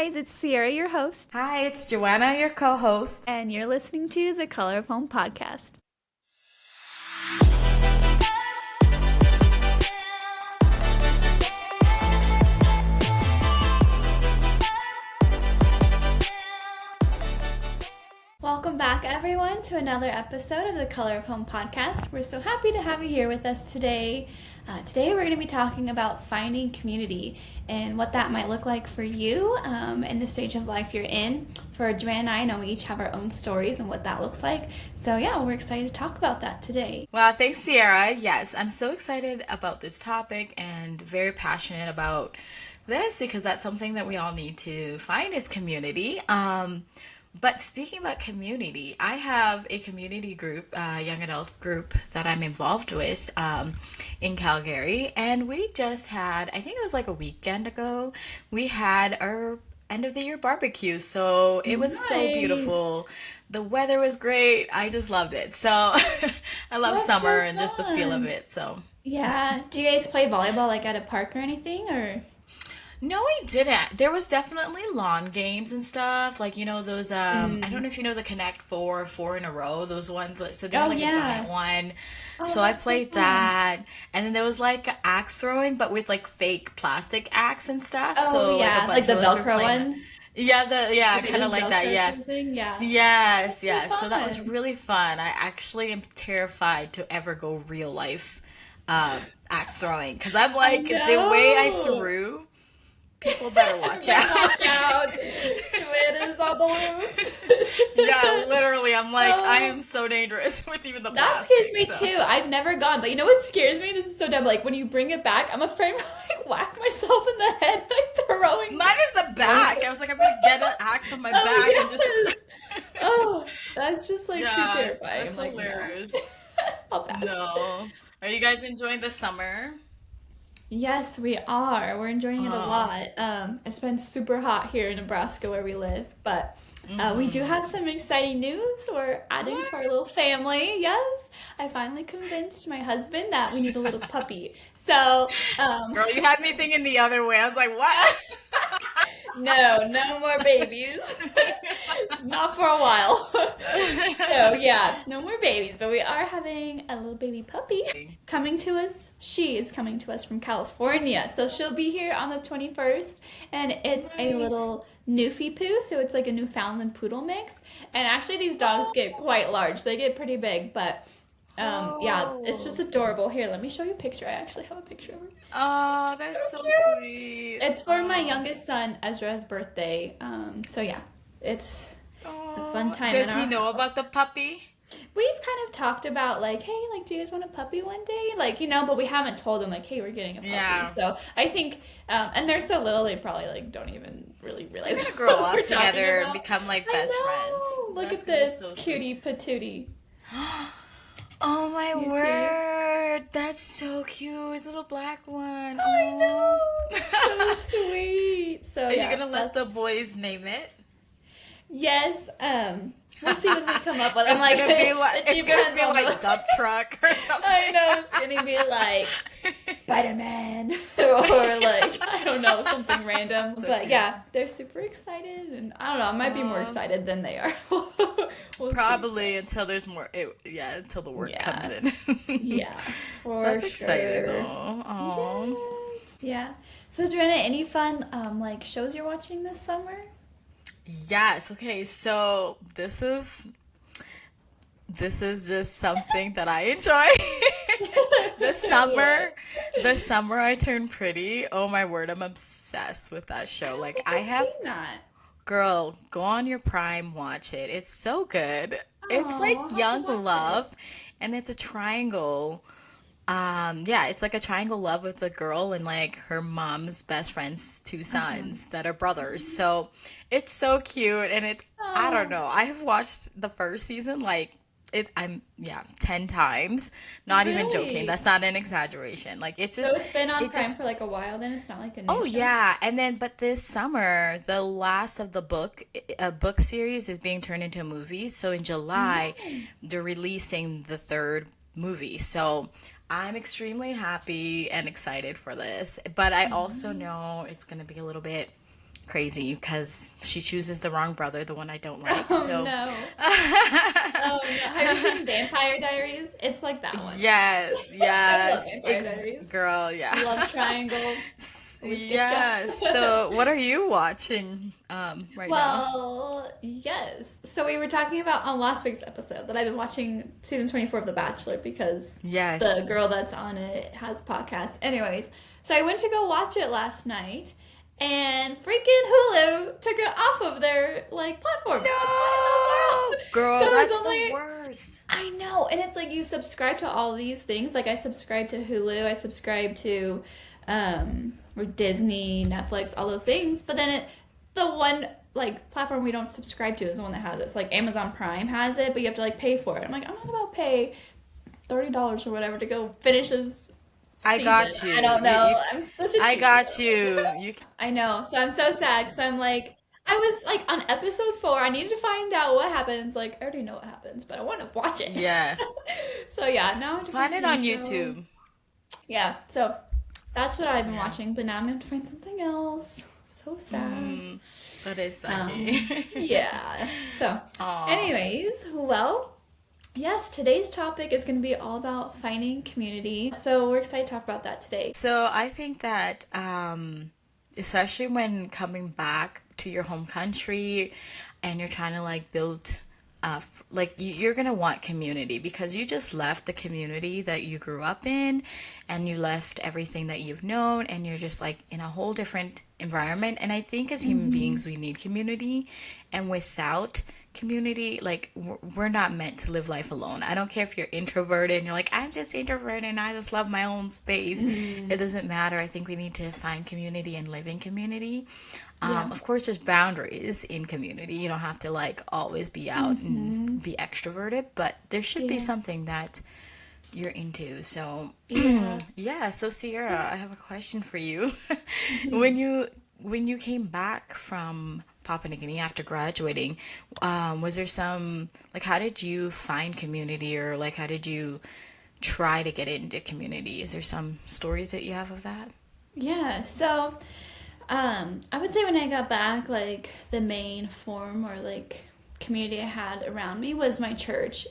guys, it's Sierra, your host, Hi, it's Joanna, your co host. and you're listening to the Color of Home podcast. Welcome back, everyone, to another episode of the Color of Home podcast. We're so happy to have you here with us today. Today, we're going to be talking about finding community and what that might look like for you in the stage of life you're in. For Joanne and I know we each have our own stories and what that looks like. So, yeah, we're excited to talk about that today. Well, thanks, Sierra. Yes, I'm so excited about this topic and very passionate about this because that's something that we all need to find is community. But speaking about community, I have a community group, young adult group that I'm involved with in Calgary. And we just had, I think it was like a weekend ago, we had our end of the year barbecue. So it was so Nice. beautiful. The weather was great. I just loved it. So I love That's summer so and just the feel of fun. it. So. Yeah. Do you guys play volleyball like at a park or anything? Or No, we didn't. There was definitely lawn games and stuff. Like, those I don't know if you know the Connect Four, four in a row, those ones so they have oh like a yeah. giant one. Oh, So I that's so played fun. that. And then there was like axe throwing, but with like fake plastic axe and stuff. Oh So like a yeah, like bunch the of us were Velcro playing that. ones. Yeah, Like they kind of just like that. Velcro Yeah. something. Yeah. Yes, That's so yes. So that was fun. really fun. I actually am terrified to ever go real life uh axe throwing because I'm I like the way I know. threw, people better watch Better watch out. out. Joanna's on the loose. Yeah, literally, I'm like, I am Oh, so dangerous with even the that scares plastic, me so. too. I've never gone, but you know what scares me? This is so dumb. Like when you bring it back, I'm afraid to like whack myself in the head like throwing. Mine is the back. I was like, I'm gonna get an axe on my Oh back and just. yes. Oh, that's just like too Yeah, terrifying. that's I'm like, no. hilarious. I'll pass. No. Are you guys enjoying the summer? Yes, we are. We're enjoying it a Oh. lot. It's been super hot here in Nebraska where we live, but we do have some exciting news. We're adding to our What? little family. Yes, I finally convinced my husband that we need a little puppy. So, Girl, you had me thinking the other way. I was like, what? no, no more babies. Not for a while. So, yeah, no more babies, but we are having a little baby puppy coming to us. She is coming to us from California. So, she'll be here on the 21st, and it's a Nice. little Newfie poo. So, it's like a Newfoundland poodle mix. And actually, these dogs get quite large, they get pretty big, but yeah, it's just Oh. adorable. Here, let me show you a picture. I actually have a picture of her. Oh, So that's so cute. sweet. It's for my Oh. youngest son, Ezra's birthday. So yeah, it's a fun Oh. time in Does he our know house. about the puppy? We've kind of talked about like, hey, like, do you guys want a puppy one day? Like, but we haven't told them like, hey, we're getting a puppy. Yeah. So I think, and they're so little, they probably like don't even really They're realize gonna grow what we're up talking together and about. become like I best friends. know. Look That's at gonna be this so sweet. cutie patootie. Oh my You see? word. That's so cute. His little black one. I Oh. know. So sweet. So Are you yeah, gonna let the that's boys name it? yes. We'll see what we come up with. I'm It's like, gonna be like it it's gonna depends be on like the. dump truck or I something. know it's gonna be like Spider-Man or like I don't know something random. So But cute. yeah, they're super excited, and I don't know. I might be more Um, excited than they are. We'll see. Probably until there's more. Yeah, until the work comes Yeah, in. yeah, for That's exciting sure. though. Oh. Yes, yeah. So Joanna, any fun like shows you're watching this summer? Yes. Okay. So this is just something that I enjoy. The Yeah. summer, the summer I turned pretty. Oh my word, I'm obsessed with that I show. don't Like think I I've have, seen that. girl, go on your Prime, watch it. It's so good. It's Oh, like I'll have to young watch it. love, and it's a triangle. Yeah, it's like a triangle love with a girl and like her mom's best friend's two Uh-huh. sons that are brothers. So it's so cute and I don't Oh, know. I have watched the first season like I'm yeah, 10 times. Not even joking. really? That's not an exaggeration. Like So it's been on it Prime just for like a while then? It's not like a new Oh show? yeah, and then but this summer, the last of the book series is being turned into a movie. So in July, No. they're releasing the third movie. So I'm extremely happy and excited for this. But I also Nice. know it's gonna be a little bit crazy because she chooses the wrong brother, the one I don't like. Oh So, no. Oh no. Have you seen Vampire Diaries? It's like that one. yes, I love yes, Vampire Diaries. girl, yeah. Love triangle with Getcha. Yes. So, what are you watching right now? Well, yes. So we were talking about on last week's episode that I've been watching season 24 of The Bachelor because Yes. the girl that's on it has a podcast. Anyways, so I went to go watch it last night and freaking Hulu took it off of their like platform. I'm like, what in No, the world? girl, So it's that's the only worst. I know, and it's like you subscribe to all these things. Like I subscribe to Hulu, I subscribe to or Disney, Netflix, all those things. But then the one like platform we don't subscribe to is the one that has it. So like Amazon Prime has it, but you have to like pay for it. I'm like, I'm not about to pay $30 or whatever to go finish this I got season. you. I don't know. I'm such a I cheap got girl. you. You. I know. So I'm so sad because I'm like, I was like on episode 4. I needed to find out what happens. Like, I already know what happens, but I want to watch it. Yeah. So yeah, now I have to Find it a on new show. YouTube. Yeah, so that's what I've been Yeah. watching, but now I'm gonna have to find something else. So sad. Mm, that is Um, sucky. yeah. So, Aw. anyways, well, yes, today's topic is gonna be all about finding community. So we're excited to talk about that today. So I think that, especially when coming back to your home country and you're trying to like build, like you're gonna want community because you just left the community that you grew up in and you left everything that you've known and you're just like in a whole different environment. And I think as human beings, we need community. And without community, like we're not meant to live life alone. I don't care if you're introverted and you're like, I'm just introverted and I just love my own space. It doesn't matter. I think we need to find community and live in community. Yeah. Of course, there's boundaries in community. You don't have to like always be out and be extroverted, but there should be Yeah. something that you're into. So, Yeah. yeah. So, Sierra, I have a question for you. When you came back from Papua New Guinea after graduating, was there some like how did you find community or like how did you try to get into community? Is there some stories that you have of that? Yeah. So, I would say when I got back, like the main form or like community I had around me was my church.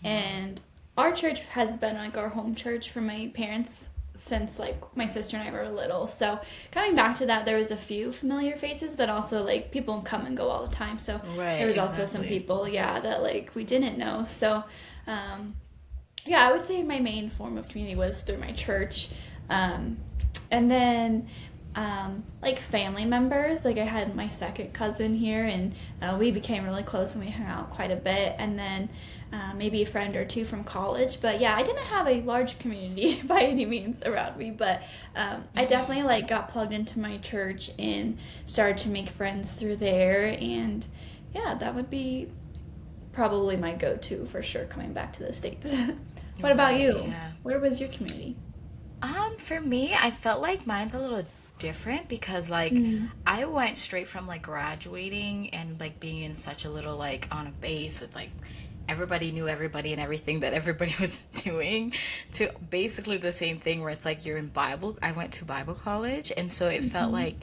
And our church has been like our home church for my parents since like my sister and I were little. So coming back to that, there was a few familiar faces, but also like people come and go all the time. So Right, there was also some exactly. people, yeah, that like we didn't know. So, yeah, I would say my main form of community was through my church. And then, like family members, like I had my second cousin here, and we became really close and we hung out quite a bit. And then maybe a friend or two from college. But yeah, I didn't have a large community by any means around me, but I definitely like got plugged into my church and started to make friends through there. And yeah, that would be probably my go-to for sure coming back to the States. What about Right, you? yeah. Where was your community? For me, I felt like mine's a little different because like I went straight from like graduating and like being in such a little like on a base with like everybody knew everybody and everything that everybody was doing to basically the same thing where it's like you're in Bible. I went to Bible college and so it felt like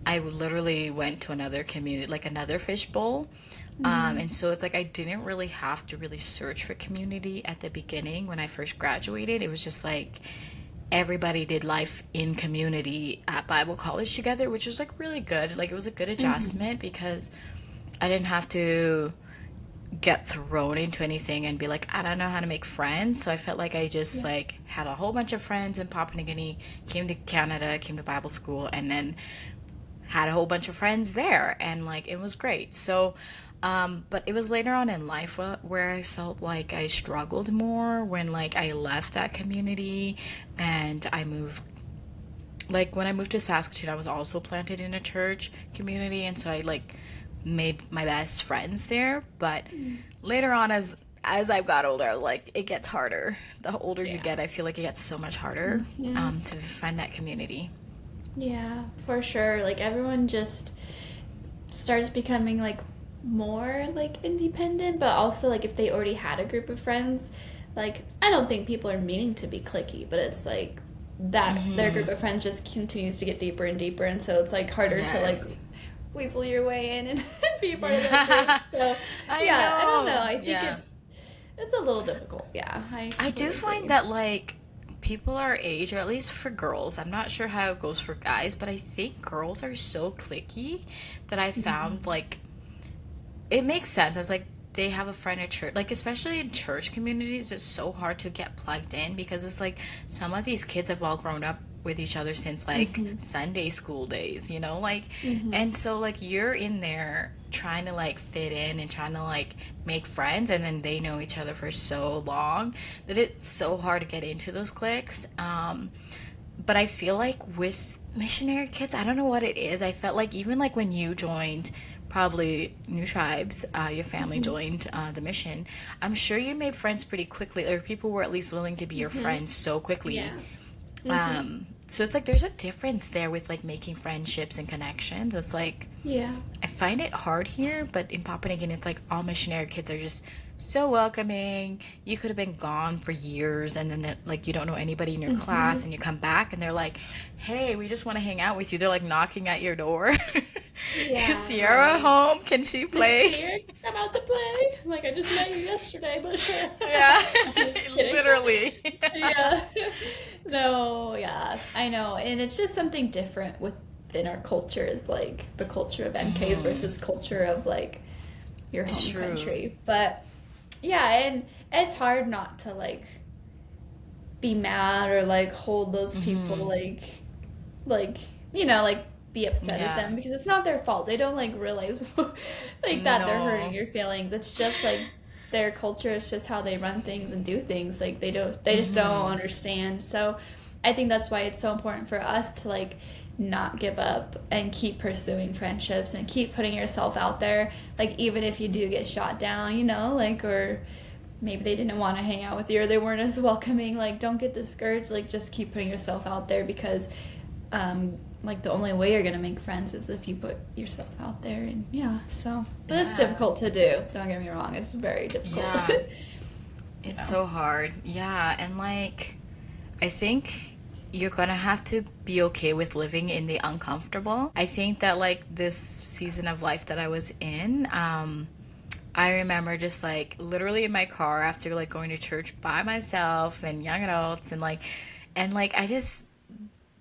I literally went to another community, like another fishbowl. And so it's like I didn't really have to really search for community at the beginning when I first graduated. It was just like everybody did life in community at Bible college together, which was like really good. Like it was a good adjustment because I didn't have to get thrown into anything and be like, I don't know how to make friends. So I felt like I just like had a whole bunch of friends in Papua New Guinea, came to Canada, came to Bible school, and then had a whole bunch of friends there and like it was great. So but it was later on in life where I felt like I struggled more when like I left that community and I moved, like when I moved to Saskatoon I was also planted in a church community and so I like made my best friends there. But later on as I've got older, like it gets harder. The older you Yeah. get, I feel like it gets so much harder to find that community. Yeah, for sure. Like everyone just starts becoming like more like independent, but also like if they already had a group of friends, like I don't think people are meaning to be cliquey, but it's like that their group of friends just continues to get deeper and deeper, and so it's like harder to like Yes. weasel your way in and be a part of that group. So I yeah, I don't know. know. I think Yeah. it's a little difficult. Yeah, I I do completely find agree. that like people our age, or at least for girls, I'm not sure how it goes for guys, but I think girls are so cliquey that I found Hmm. like it makes sense. As like they have a friend at church, like especially in church communities, it's so hard to get plugged in because it's like some of these kids have all grown up with each other since like Hmm. Sunday school days, you know, like, Hmm. and so like you're in there trying to like fit in and trying to like make friends, and then they know each other for so long that it's so hard to get into those cliques. But I feel like with missionary kids, I don't know what it is. I felt like even like when you joined probably New Tribes, your family Hmm. joined the mission, I'm sure you made friends pretty quickly, or people were at least willing to be your Hmm. friends so quickly. Yeah. Hmm. So it's like there's a difference there with like making friendships and connections. It's like Yeah. I find it hard here, but in Papua New Guinea, it's like all missionary kids are just so welcoming. You could have been gone for years, and then like you don't know anybody in your Hmm. class, and you come back, and they're like, "Hey, we just want to hang out with you." They're like knocking at your door. Is Yeah, Sierra right. home? Can she Miss play? Deer, I'm out to play. Like I just met you yesterday, but sure. Yeah, I'm just kidding. literally. Yeah. No, yeah, I know. And it's just something different within our culture is like the culture of MKs versus culture of like your It's home true. country. But yeah, and it's hard not to like be mad or like hold those people like like be upset at Yeah. them because it's not their fault. They don't like realize like that they're hurting No. your feelings. It's just like their culture is just how they run things and do things. Like they just don't understand. So I think that's why it's so important for us to like not give up and keep pursuing friendships and keep putting yourself out there. Like even if you do get shot down, like or maybe they didn't want to hang out with you or they weren't as welcoming, like don't get discouraged, like just keep putting yourself out there because like the only way you're gonna make friends is if you put yourself out there. And yeah, so but it's Yeah. difficult to do, don't get me wrong, it's very difficult. Yeah. you It's know so hard. Yeah, and like I think you're gonna have to be okay with living in the uncomfortable. I think that like this season of life that I was in, I remember just like literally in my car after like going to church by myself and young adults and like I just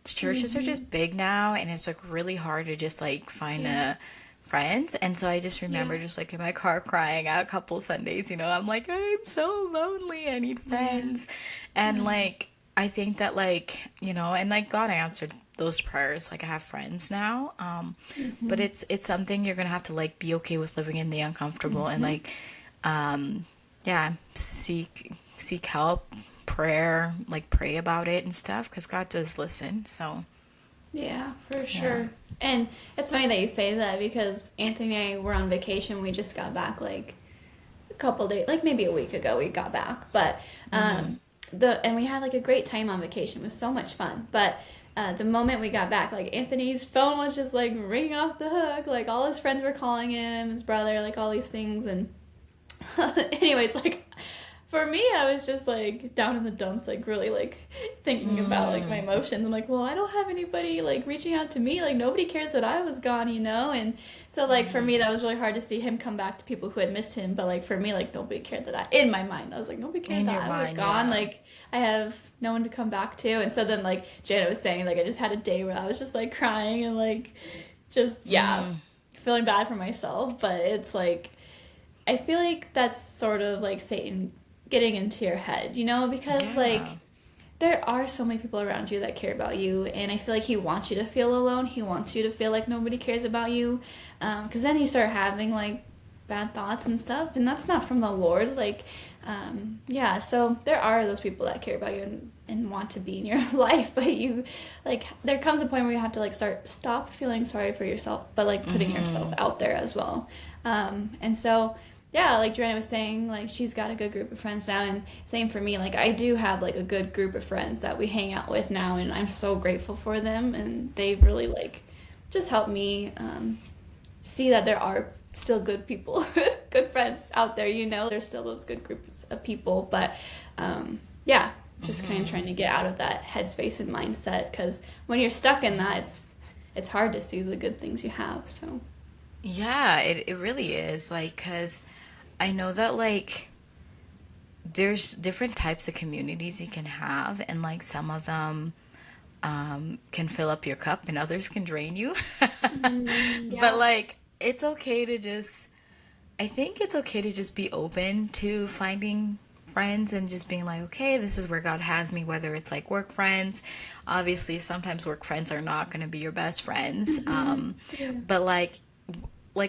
churches are hmm just big now, and it's like really hard to just like find yeah, a friends. And so I just yeah, remember just like in my car crying out a couple Sundays, I'm like, I'm so lonely, I need yeah, friends. And yeah. like I think that like and like God answered those prayers. Like I have friends now, but Hmm. it's something you're gonna have to like be okay with living in the uncomfortable, and Hmm. like yeah, seek help, prayer, like pray about it and stuff, because God does listen. So Yeah, for yeah. sure. And it's funny that you say that because Anthony and I were on vacation. We just got back like a couple days, like maybe a week ago we got back. But and we had like a great time on vacation. It was so much fun. But the moment we got back, like Anthony's phone was just like ringing off the hook. Like all his friends were calling him, his brother, like all these things. And anyways, like for me, I was just like down in the dumps, like really like thinking about like my emotions. I'm like, well, I don't have anybody like reaching out to me. Like nobody cares that I was gone. And so like for me, that was really hard to see him come back to people who had missed him. But like for me, like nobody cared that in my mind, I was like, nobody cared In that your I was mind, gone. yeah. Like I have no one to come back to. And so then like Janet was saying, like I just had a day where I was just like crying and like just yeah, feeling bad for myself. But it's like I feel like that's sort of like Satan getting into your head, because like Yeah. there are so many people around you that care about you, and I feel like he wants you to feel alone. He wants you to feel like nobody cares about you, because then you start having like bad thoughts and stuff, and that's not from the Lord. Like, yeah, so there are those people that care about you and want to be in your life, but you like there comes a point where you have to like stop feeling sorry for yourself, but like putting yourself out there as well. And so yeah, like Joanna was saying, like she's got a good group of friends now, and same for me. Like I do have like a good group of friends that we hang out with now, and I'm so grateful for them, and they've really like just helped me see that there are still good people, good friends out there. There's still those good groups of people, but yeah, just kind of trying to get out of that headspace and mindset because when you're stuck in that, it's hard to see the good things you have. So Yeah, it really is. Like, because I know that, like, there's different types of communities you can have, and, like, some of them can fill up your cup and others can drain you. But, Yeah. like, it's okay to just, I think it's okay to just be open to finding friends and just being like, okay, this is where God has me, whether it's like work friends. Obviously, sometimes work friends are not going to be your best friends. Yeah. But like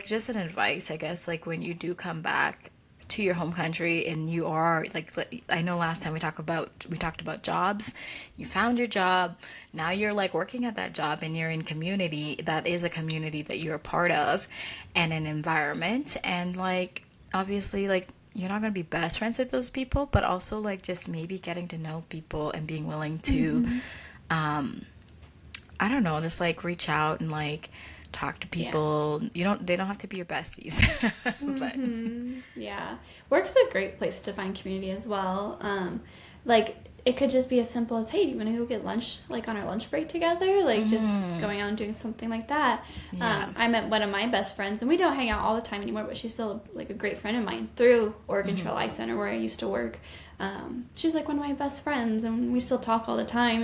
just an advice, I guess, like when you do come back to your home country and you are like I know last time we talked about jobs. You found your job. Now you're like working at that job and you're in community that is a community that you're a part of and an environment and like obviously like you're not going to be best friends with those people, but also like just maybe getting to know people and being willing to Hmm. I don't know, just like reach out and like talk to Yeah. people. They don't have to be your besties. But Yeah. Work's a great place to find community as well. Like it could just be as simple as, hey, do you want to go get lunch like on our lunch break together? Like just going out and doing something like that. yeah. I met one of my best friends, and we don't hang out all the time anymore, but she's still like a great friend of mine through Oregon Trail Eye Center where I used to work. She's like one of my best friends, and we still talk all the time.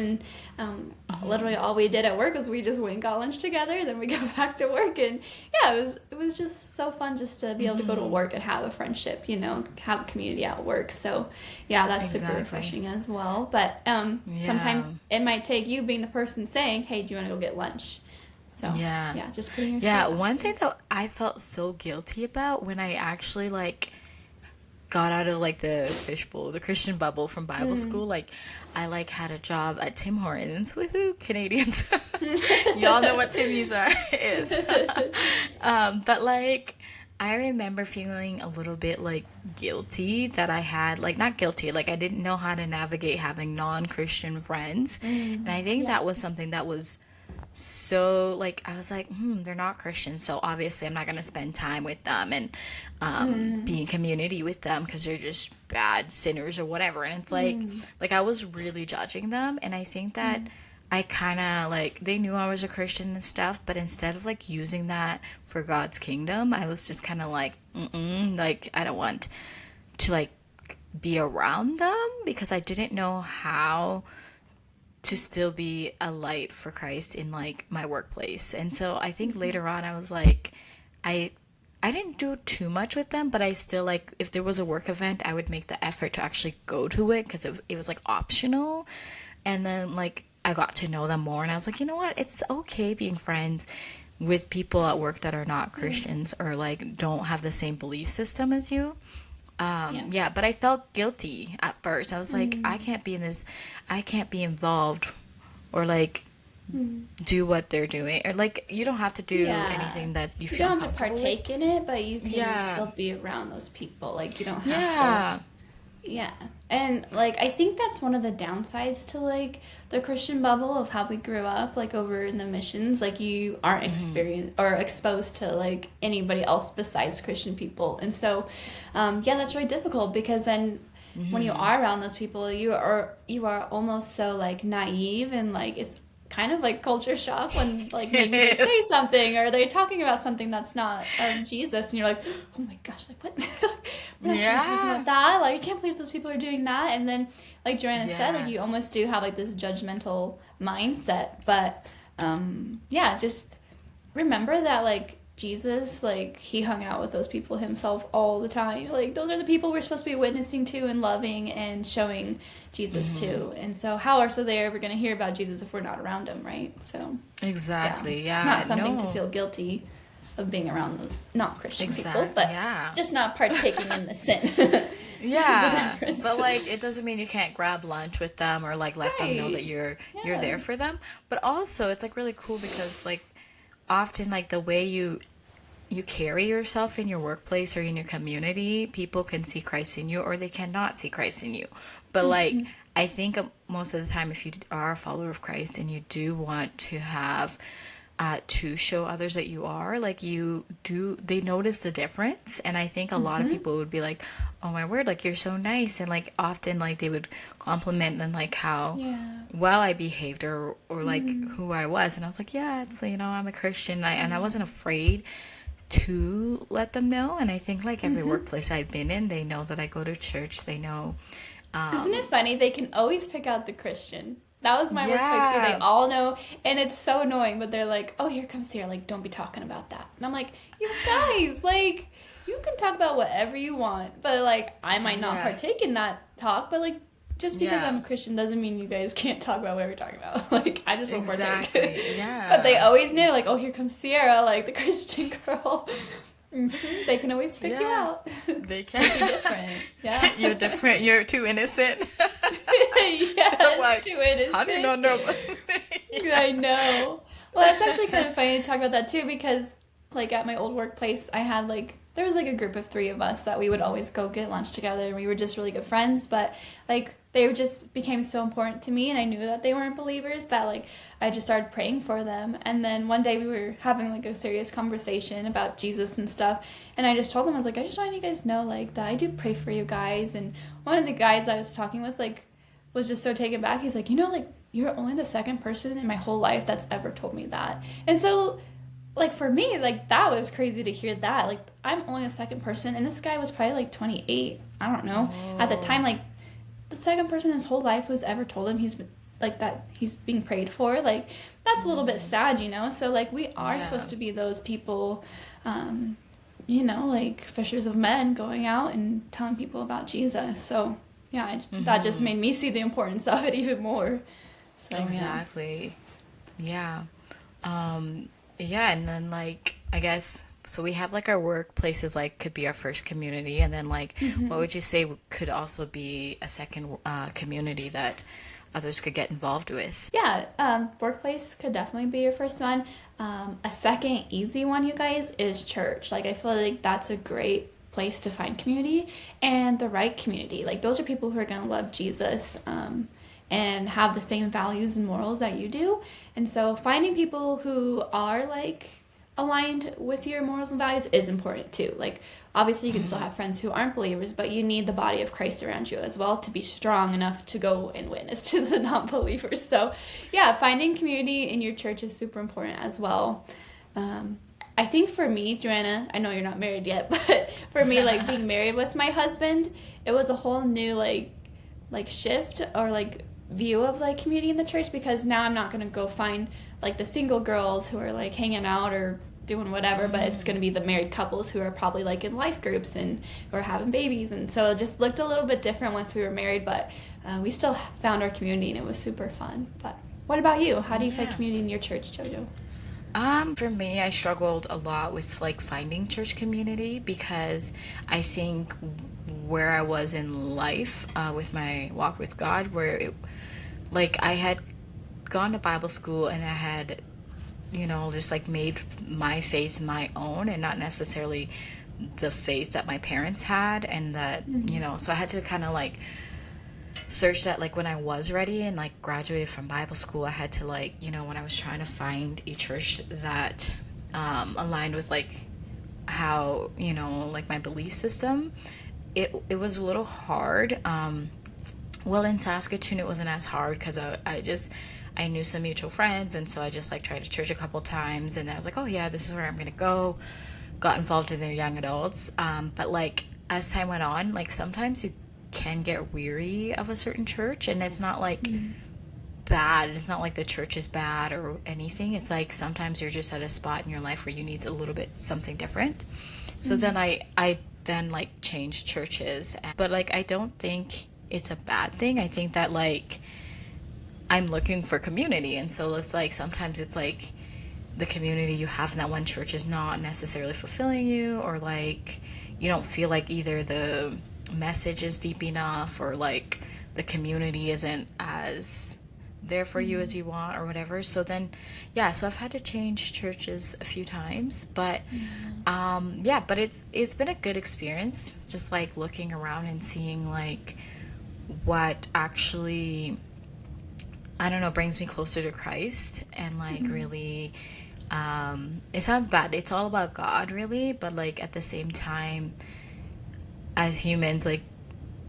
And literally all we did at work was we just went and got lunch together, then we go back to work, and yeah, it was just so fun just to be able to go to work and have a friendship, have a community at work. So yeah, that's super Exactly. refreshing as well. But Yeah. sometimes it might take you being the person saying, "Hey, do you want to go get lunch?" So Yeah. yeah, just putting Yeah, yourself out one thing there. that I felt so guilty about when I actually like got out of like the fishbowl, the Christian bubble from Bible school, like I like had a job at Tim Hortons. Woohoo, Canadians. Y'all know what Timmy's are is. But like I remember feeling a little bit like guilty that I had like not guilty, like I didn't know how to navigate having non-Christian friends. And I think Yeah. that was something that was so like I was like, they're not Christian, so obviously I'm not gonna spend time with them and be in community with them because they're just bad sinners or whatever. And it's like I was really judging them, and I think that I kind of like they knew I was a Christian and stuff, but instead of like using that for God's kingdom, I was just kind of like, like I don't want to like be around them because I didn't know how to still be a light for Christ in like my workplace. And so I think later on I was like I I didn't do too much with them, but I still like if there was a work event, I would make the effort to actually go to it because it was like optional. And then like I got to know them more and I was like, you know what? It's okay being friends with people at work that are not Christians or like don't have the same belief system as you. Yeah. Yeah, but I felt guilty at first. I was like, I can't be in this, I can't be involved or like do what they're doing. Or like, you don't have to do Yeah. anything that you You feel don't have to uncomfortable with. partake in it, but you can Yeah. still be around those people. Like you don't have to. Yeah. Yeah. And like I think that's one of the downsides to like the Christian bubble of how we grew up like over in the missions. Like you aren't experienced or exposed to like anybody else besides Christian people. And so yeah, that's really difficult because then when you are around those people, you are almost so like naive and like it's kind of like culture shock when like It maybe they say is. something or they're talking about something that's not of Jesus and you're like, oh my gosh, like what? We're not supposed to be talking Yeah. about that. Like I can't believe those people are doing that. And then like Joanna said, like Yeah. you almost do have like this judgmental mindset. But yeah, just remember that like Jesus, like he hung out with those people himself all the time. Like those are the people we're supposed to be witnessing to and loving and showing Jesus to. And so how else are they ever going to hear about Jesus if we're not around him, right? So yeah, Exactly. it's not Yeah. something to No. feel guilty of being around not Christian people, Exact. but Yeah. just not partaking in the sin. This is the Yeah, difference. but like it doesn't mean you can't grab lunch with them or like let them know that Right. you're Yeah. there for them. But also it's like really cool because like often like the way you carry yourself in your workplace or in your community, people can see Christ in you or they cannot see Christ in you. But like I think most of the time if you are a follower of Christ and you do want to have to show others that you are like you do they notice the difference, and I think a lot of people would be like, oh my word, like you're so nice, and like often like they would compliment and like how Yeah. well I behaved or like who I was, and I was like, yeah, it's I'm a Christian, and I wasn't afraid to let them know. And I think like every Hmm. workplace I've been in, they know that I go to church. They know. Isn't it Um, funny? They can always pick out the Christian. That was my workplace too. They yeah, all know, and it's so annoying. But they're like, "Oh, here comes Sierra. Like, don't be talking about that." And I'm like, "You guys, like, you can talk about whatever you want, but like, I might not yeah, partake in that talk. But like, just because yeah, I'm a Christian doesn't mean you guys can't talk about whatever you're talking about. Like, I just won't partake." exactly. But they Yeah, always knew, like, "Oh, here comes Sierra, like the Christian girl." They can always pick you yeah. out. They Make you can. different. Yeah. You're different. You're too innocent. I'm Yes, like, too how do you innocent. not know? I know. Well, it's actually kind of funny to talk about that too because, like, at my old workplace, I had like there was like a group of three of us that we would always go get lunch together, and we were just really good friends. But like, they just became so important to me, and I knew that they weren't believers that like I just started praying for them. And then one day we were having like a serious conversation about Jesus and stuff, and I just told them I was like, I just want you guys to know like that I do pray for you guys. And one of the guys I was talking with like was just so taken back. He's like, like you're only the second person in my whole life that's ever told me that. And so, like for me, like that was crazy to hear that. Like I'm only the second person, and this guy was probably like 28. I don't know at the Oh, time. Like the second person in his whole life who's ever told him he's been like that he's being prayed for. Like that's a little bit sad. So like we are yeah. supposed to be those people. Um, like fishers of men going out and telling people about Jesus. So, yeah, that just Mm-hmm. made me see the importance of it even more. So, yeah. Exactly. Yeah. Um, yeah, and then like I guess so we have like our workplaces like could be our first community, and then like what Hmm. would you say could also be a second community that others could get involved with? Yeah, workplace could definitely be your first one. A second easy one, you guys, is church. Like, I feel like that's a great place to find community and the right community. Like, those are people who are going to love Jesus and have the same values and morals that you do. And so, finding people who are like aligned with your morals and values is important too. Like, obviously, you can still have friends who aren't believers, but you need the body of Christ around you as well to be strong enough to go and witness to the non believers. So, yeah, finding community in your church is super important as well. Um, I think for me, Joanna, I know you're not married yet, but for me, like being married with my husband, it was a whole new like shift or like view of like community in the church because now I'm not gonna go find like the single girls who are like hanging out or doing whatever, but it's gonna be the married couples who are probably like in life groups and who are having babies, and so it just looked a little bit different once we were married, but we still found our community and it was super fun. But what about you? How do you find Yeah. community in your church, Jojo? For me, I struggled a lot with like finding church community because I think where I was in life with my walk with God, like I had gone to Bible school and I had, just like made my faith my own and not necessarily the faith that my parents had, and that, so I had to kind of like search that like when I was ready and like graduated from Bible school, I had to like, when I was trying to find a church that aligned with like how, like my belief system, it was a little hard. Well, in Saskatoon, it wasn't as hard because I knew some mutual friends, and so I just like tried to church a couple times, and I was like, oh yeah, this is where I'm gonna go. Got involved in their young adults, but like as time went on, like sometimes you can get weary of a certain church, and it's not like bad. It's not like the church is bad or anything. It's like sometimes you're just at a spot in your life where you need a little bit something different. So then I then like changed churches, but like I don't think it's a bad thing. I think that like I'm looking for community, and so it's like sometimes it's like the community you have in that one church is not necessarily fulfilling you, or like you don't feel like either the message is deep enough, or like the community isn't as there for you as you want or whatever. So then yeah, so I've had to change churches a few times, but yeah, but it's been a good experience just like looking around and seeing like what actually, I don't know, brings me closer to Christ, and like really, it sounds bad, it's all about God really, but like at the same time, as humans, like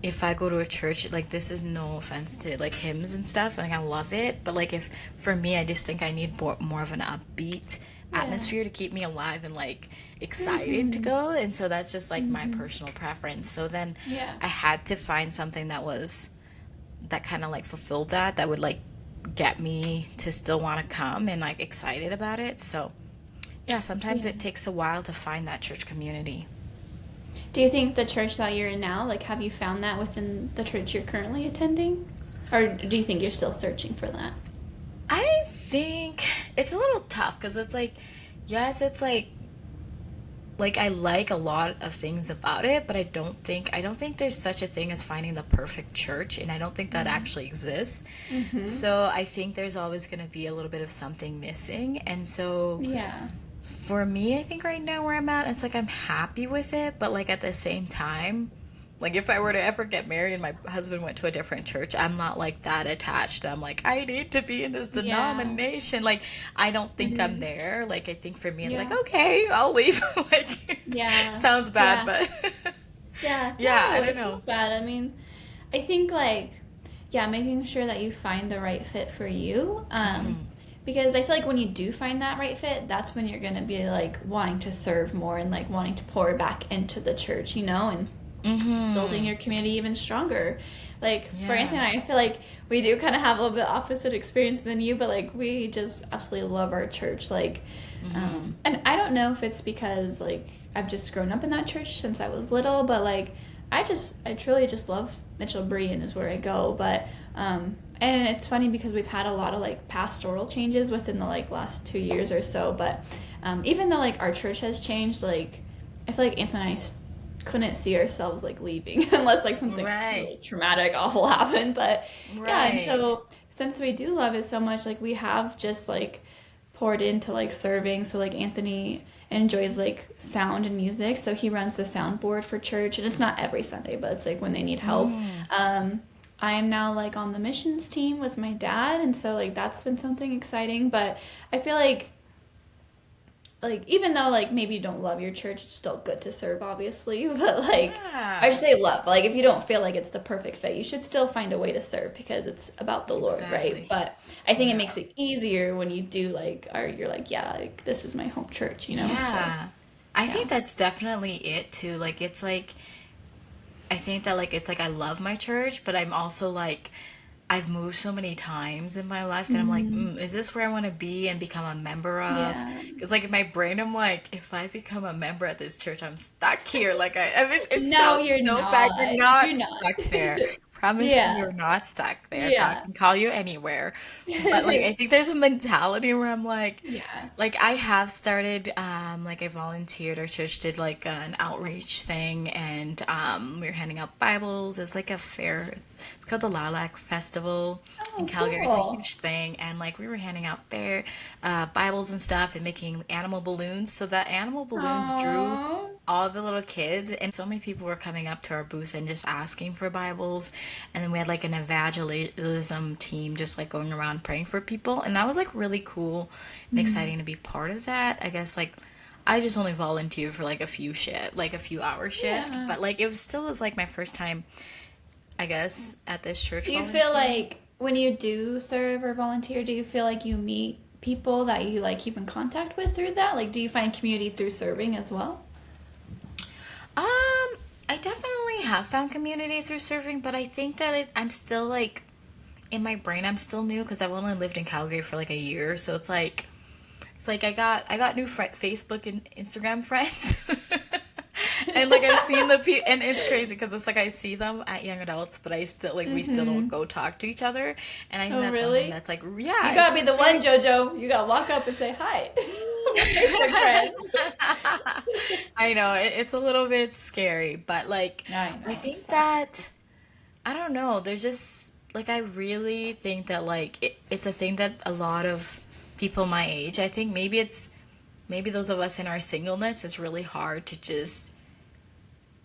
if I go to a church, like this is no offense to like hymns and stuff, like I love it, but like if for me, I just think I need more of an upbeat Yeah. atmosphere to keep me alive and like excited to go. And so that's just like my personal preference. So then Yeah. I had to find something that kind of like fulfilled that would like get me to still want to come and like excited about it. So yeah, sometimes Yeah. it takes a while to find that church community. Do you think the church that you're in now, like, have you found that within the church you're currently attending? Or do you think you're still searching for that? I think it's a little tough because it's like, yes, it's like I like a lot of things about it, but I don't think there's such a thing as finding the perfect church, and I don't think that actually exists. Mm-hmm. So I think there's always going to be a little bit of something missing. And so Yeah. for me, I think right now where I'm at, it's like I'm happy with it, but like at the same time, like if I were to ever get married and my husband went to a different church, I'm not like that attached. I'm like, I need to be in this Yeah. denomination. Like I don't think I'm Mm-hmm. there. Like I think for me it's like, Yeah. okay, I'll leave. Like Yeah. sounds bad, Yeah. but Yeah. yeah, I No, don't it's know. not bad. I mean, I think like, yeah, making sure that you find the right fit for you. Because I feel like when you do find that right fit, that's when you're gonna be like wanting to serve more and like wanting to pour back into the church, and building Mhm. your community even stronger. Like for Yeah. Anthony and I feel like we do kind of have a little bit opposite experience than you, but like we just absolutely love our church. Like, Mhm. and I don't know if it's because like I've just grown up in that church since I was little, but like I truly just love Mitchell Brean is where I go. But and it's funny because we've had a lot of like pastoral changes within the like last 2 years or so. But even though like our church has changed, like I feel like Anthony and I couldn't see ourselves like leaving unless like something Right. really traumatic, awful happened. But yeah, and Right. so since we do love it so much, like we have just like poured into like serving. So like Anthony enjoys like sound and music, so he runs the soundboard for church, and it's not every Sunday, but it's like when they need help. Mm. I am now like on the missions team with my dad, and so like that's been something exciting. But I feel like even though like maybe you don't love your church, it's still good to serve, obviously. But like I Yeah. just say love. Like if you don't feel like it's the perfect fit, you should still find a way to serve because it's about the Lord, right? Exactly. But I think it Yeah. makes it easier when you do like, or you're like, yeah, like this is my home church. So Yeah. I yeah. think that's definitely it too. Like it's like I think that like it's like I love my church, but I'm also like I've moved so many times in my life that I'm like, Hmm. is this where I want to be and become a member of? Yeah. Because like in my brain, I'm like, if I become a member at this church, I'm stuck here. Like I mean, it No, sounds you're so bad. You're not. not You're not. stuck there. Promise you, Yeah. you're not stuck there. God Yeah. can call you anywhere. But like, I think there's a mentality where I'm Yeah. like I have started, like I volunteered. Our church did like an outreach thing, and we were handing out Bibles. It's like a fair. It's called the Lilac Festival in Oh, Calgary. It's a cool. huge thing, and like we were handing out their Bibles and stuff, and making animal balloons. So that animal balloons drew Aww. all the little kids, and so many people were coming up to our booth and just asking for Bibles. And then we had like an evangelism team just like going around praying for people, and that was like really cool and exciting to be part of that. I guess like I just only volunteered for like a few hour shift, Yeah. but like it was still was like my first time, I guess, at this church Do you feel volunteering. like when you do serve or volunteer, do you feel like you meet people that you like keep in contact with through that? Like, do you find community through serving as well? I definitely have found community through surfing, but I think that I'm still like in my brain. I'm still new because I've only lived in Calgary for like a year, so it's like I got new Facebook and Instagram friends, and like I've seen the people, and it's crazy because it's like I see them at young adults, but I still like we still don't Mm-hmm. go talk to each other, and I think Oh, that's one thing really? that's like You yeah, it's gotta be the just one, very. Jojo. You gotta walk up and say hi. We're Facebook friends. I know it's a little bit scary, but like I I know, it's think tough. that I don't know. They're just like I really think that like it's a thing that a lot of people my age. I think maybe those of us in our singleness, it's really hard to just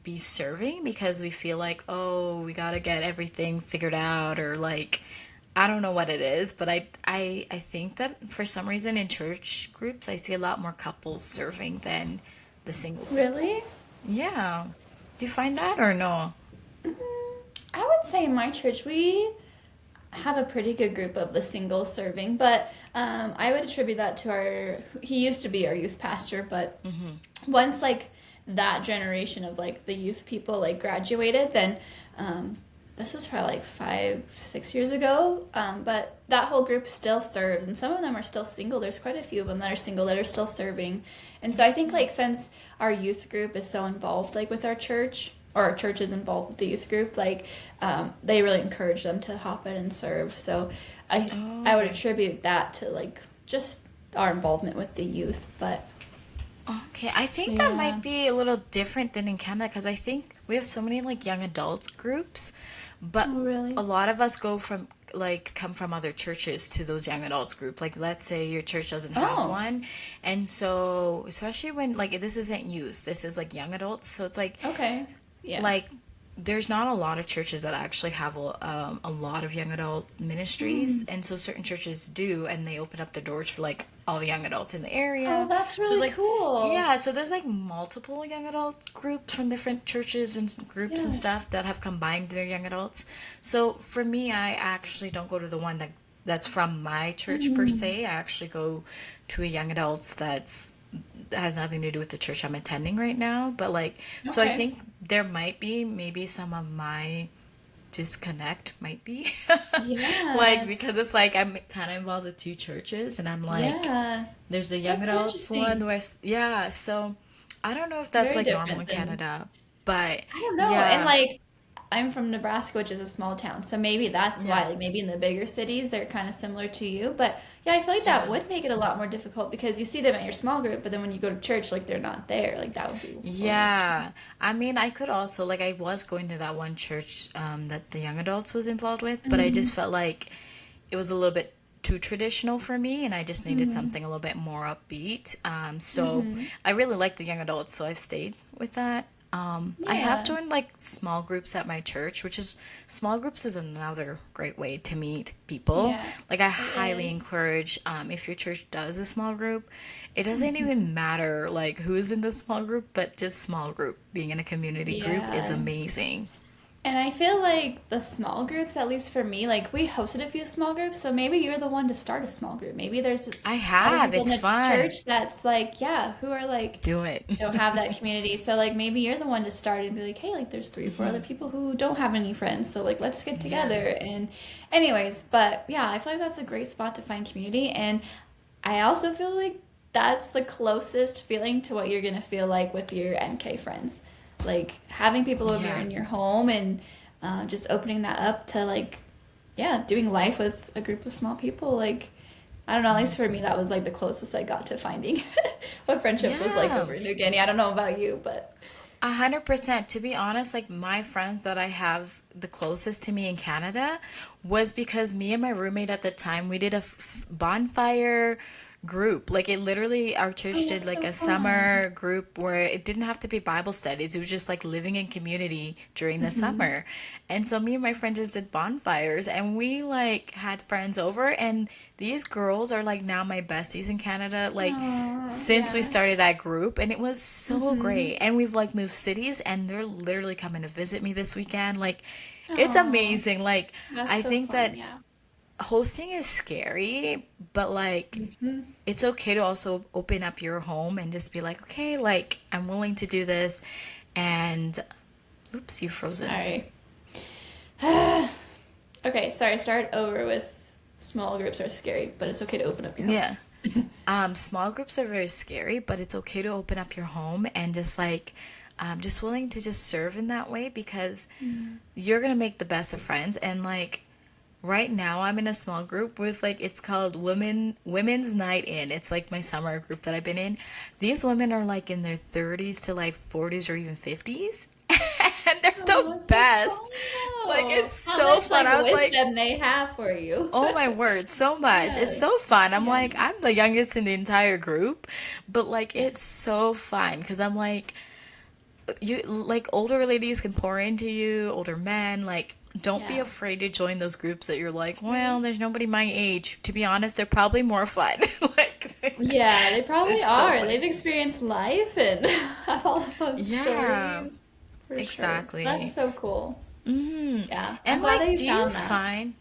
be serving because we feel like oh we gotta get everything figured out or like I don't know what it is, but I think that for some reason in church groups I see a lot more couples serving than the single people. Really? Yeah. Do you find that or no? Mm, I would say in my church, have a pretty good group of the single serving, but I would attribute that to he used to be our youth pastor, but once like that generation of like the youth people like graduated, then um, this was probably like 5, 6 years ago. But that whole group still serves, and some of them are still single. There's quite a few of them that are single that are still serving. And so I think like since our youth group is so involved like with our church, or our church is involved with the youth group, like they really encourage them to hop in and serve. So I Oh, I would okay. attribute that to like just our involvement with the youth. But Okay, I think that yeah. might be a little different than in Canada because I think we have so many like young adults groups, but Oh, a really? lot of us go from like come from other churches to those young adults group. Like let's say your church doesn't have Oh, one, and so especially when like this isn't youth, this is like young adults, so it's okay. Yeah. like there's not a lot of churches that actually have a lot of young adult ministries, and so certain churches do, and they open up the doors for like all the young adults in the Oh, area. that's So really like cool. yeah, so there's like multiple young adult groups from different churches and groups and Yeah. stuff that have combined their young adults. So for me, I actually don't go to the one that's from my church per Mm, se. I actually go to a young adults that has nothing to do with the church I'm attending right now. But like, so I okay. think there might be maybe some of my disconnect might be like Yeah. because it's like I'm kind of involved with two churches and I'm like Yeah. there's the young That's so adults one interesting. where yeah, so I don't know if that's Very like normal in different than Canada, but I don't know. And yeah, like I'm from Nebraska, which is a small town. So maybe that's yeah, why, like maybe in the bigger cities they're kind of similar to you. But yeah, I feel like that yeah. would make it a lot more difficult because you see them at your small group, but then when you go to church, like they're not there. Like that would be a little strange. Yeah, I mean, I could also like I was going to that one church that the young adults was involved with, but I Mm-hmm. just felt like it was a little bit too traditional for me, and I just needed Mm-hmm. something a little bit more upbeat. So Mm-hmm. I really like the young adults, so I've stayed with that. I have Yeah. joined like small groups at my church, which is small groups is another great way to meet people. Yeah. Like I It highly is. encourage if your church does a small group, it doesn't Mm-hmm. even matter like who's in the small group, but just small group being in a community group is Yeah. amazing. And I feel like the small groups, at least for me, like we hosted a few small groups, so maybe you're the one to start a small group. Maybe there's I other have. people in It's the fun. church that's like, yeah, who are like Do it. don't have that community. So like maybe you're the one to start and be like, hey, like there's 3 or 4 other people who don't have any friends, so like let's get Yeah. together. And anyways, but yeah, I feel like that's a great spot to find community, and I also feel like that's the closest feeling to what you're gonna feel like with your MK friends. Like having people over Yeah. in your home and just opening that up to like, yeah, doing life with a group of small people. Like, I don't know, at least for me, that was like the closest I got to finding what friendship was like Yeah. over in New Guinea. I don't know about you, but 100%. To be honest, like my friends that I have the closest to me in Canada was because me and my roommate at the time we did a bonfire group. Like it literally, our church oh, did that's like so a fun. summer group where it didn't have to be Bible studies. It was just like living in community during the Hmm. summer. And so me and my friend just did bonfires and we like had friends over and these girls are like now my besties in Canada. Like since we Yeah. started that group and it was so Hmm. great and we've like moved cities and they're literally coming to visit me this weekend like it's Oh, amazing like that's I so think fun. that Yeah. hosting is scary but like Hmm. it's okay to also open up your home and just be like okay like I'm willing to do this and oops you frozen Sorry. Okay, sorry, start over with small groups are scary, but it's okay to open up your home. yeah. Small groups are very scary, but it's okay to open up your home and just like, just willing to just serve in that way because you're gonna make the best of friends. And like right now, I'm in a small group with like it's called Women's Night In. It's like my summer group that I've been in. These women are like in their 30s to like 40s or even 50s, and they're Oh, the that's so fun best. Like it's though. How so much fun. like I was like. wisdom they have for you. Oh my word, so much. It's Yes. so fun. I'm Yeah. like, I'm the youngest in the entire group, but like Yeah. it's so fun because I'm like, you like older ladies can pour into you, older men, like don't be Yeah. afraid to join those groups that you're like, well, Right. there's nobody my age. To be honest, they're probably more fun. Like Yeah, they probably it's so are. funny. They've experienced life and have all the fun Yeah, stories. For sure. That's exactly. so cool. Hmm. Yeah. I'm And glad that like, you do you found that. find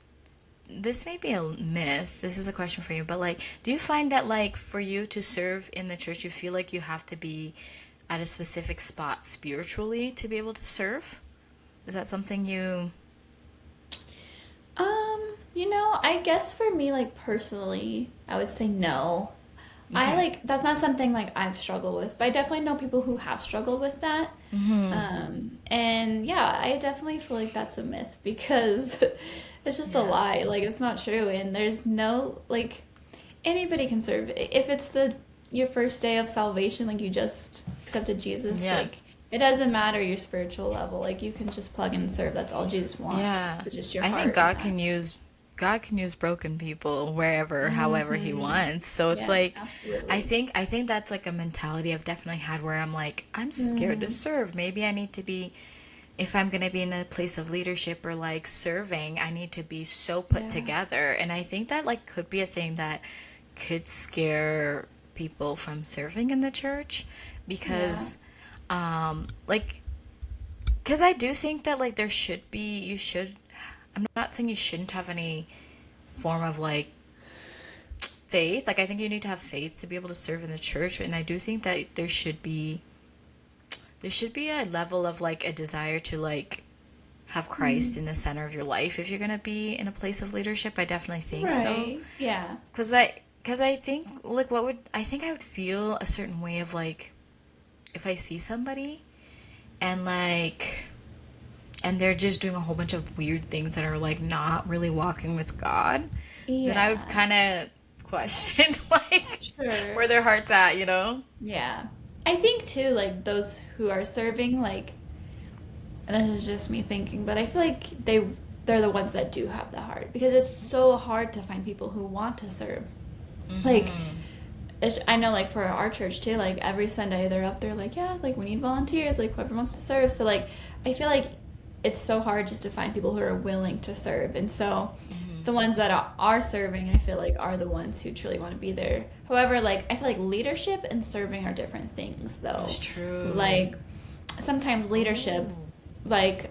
this may be a myth. This is a question for you, but like, do you find that like for you to serve in the church, you feel like you have to be at a specific spot spiritually to be able to serve? Is that something you? I guess for me, like personally, I would say no. I Okay. like that's not something like I've struggled with, but I definitely know people who have struggled with that. And yeah, I definitely feel like that's a myth because it's just a Yeah. lie. Like it's not true, and there's no like anybody can serve. If it's the your first day of salvation, like you just accepted Jesus, Yeah. like it doesn't matter your spiritual level. Like you can just plug in and serve. That's all Jesus wants. Yeah. It's just your I think heart and that. God can use broken people wherever, however he Hmm. wants. So it's Yes, like absolutely. I think that's like a mentality I've definitely had where I'm like, I'm scared to Mm, serve. Maybe I need to be if I'm going to be in a place of leadership or like serving, I need to be so put yeah, together. And I think that like could be a thing that could scare people from serving in the church yeah. because like because I do think that like there should be you should I'm not saying you shouldn't have any form of like faith. Like I think you need to have faith to be able to serve in the church, and I do think that there should be a level of like a desire to like have Christ Mm, in the center of your life if you're going to be in a place of leadership. I definitely think so. right. Yeah. Cuz I think like what would I think I would feel a certain way of like if I see somebody and like and they're just doing a whole bunch of weird things that are like not really walking with God, then I would Yeah. kind of question like Sure. where their heart's at, you know? Yeah. I think too, like those who are serving, like, and this is just me thinking, but I feel like they're the ones that do have the heart because it's so hard to find people who want to serve. Like, I know, like for our church too, like every Sunday they're up there, like, yeah, like we need volunteers, like whoever wants to serve. So like, I feel like it's so hard just to find people who are willing to serve, and so the ones that are serving, I feel like are the ones who truly want to be there. However, like I feel like leadership and serving are different things, That's though. true. Like sometimes leadership, Oh. like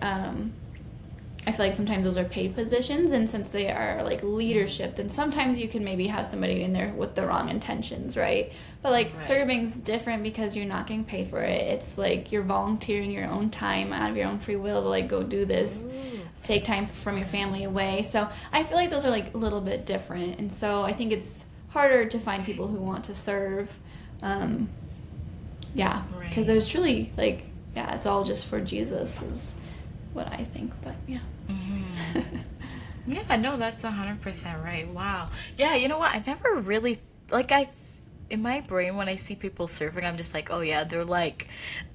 I feel like sometimes those are paid positions, and since they are like leadership, then sometimes you can maybe have somebody in there with the wrong intentions, right? But like Right. serving's different because you're not getting paid for it. It's like you're volunteering your own time out of your own free will to like go do this, Ooh. take time from your family away. So I feel like those are like a little bit different, and so I think it's harder to find people who want to serve. Um, yeah, because Right. there's truly like yeah, it's all just for Jesus is what I think. But yeah. Yeah, no, that's 100% right. Wow. Yeah, you know what? I never really like I in my brain when I see people surfing, I'm just like, oh yeah, they're like